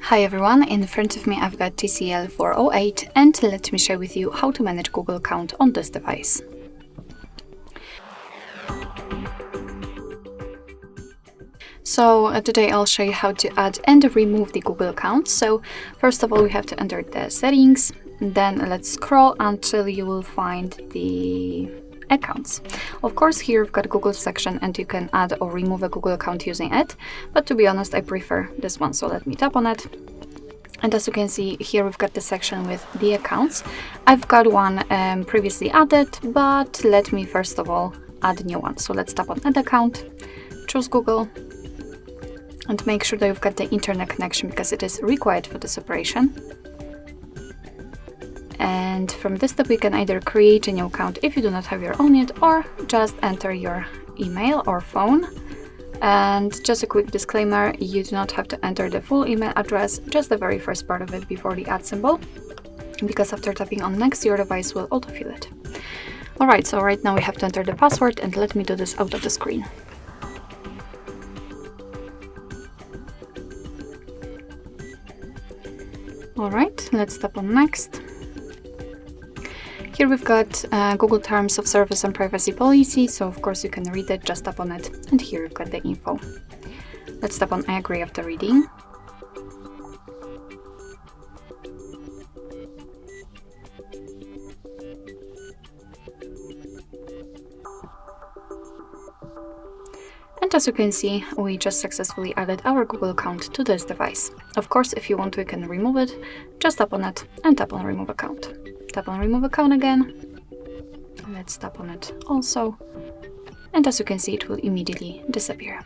Hi everyone, in front of me I've got TCL 408 and let me share with you how to manage Google account on this device. So today I'll show you how to add and remove the Google account. So first of all we have to enter the settings, then let's scroll until you will find the accounts. Of course here we've got a Google section and you can add or remove a Google account using it, but to be honest I prefer this one, so let me tap on it. And as you can see here we've got the section with the accounts. I've got one previously added, but let me first of all add a new one. So let's tap on add account, choose Google and make sure that you've got the internet connection because it is required for this operation. And from this step we can either create a new account if you do not have your own yet, or just enter your email or phone. And just a quick disclaimer, you do not have to enter the full email address, just the very first part of it before the add symbol, because after tapping on next your device will autofill it. Alright, so right now we have to enter the password, and let me do this out of the screen. Alright, let's tap on next. Here we've got Google Terms of Service and Privacy Policy, so of course you can read it, just tap on it, and here we've got the info. Let's tap on I agree after reading. And as you can see, we just successfully added our Google account to this device. Of course, if you want, we can remove it. Just tap on it and tap on remove account. Tap on remove account again. Let's tap on it also. And as you can see, it will immediately disappear.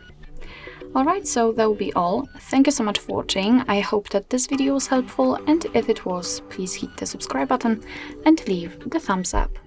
Alright, so that will be all. Thank you so much for watching. I hope that this video was helpful, and if it was, please hit the subscribe button and leave the thumbs up.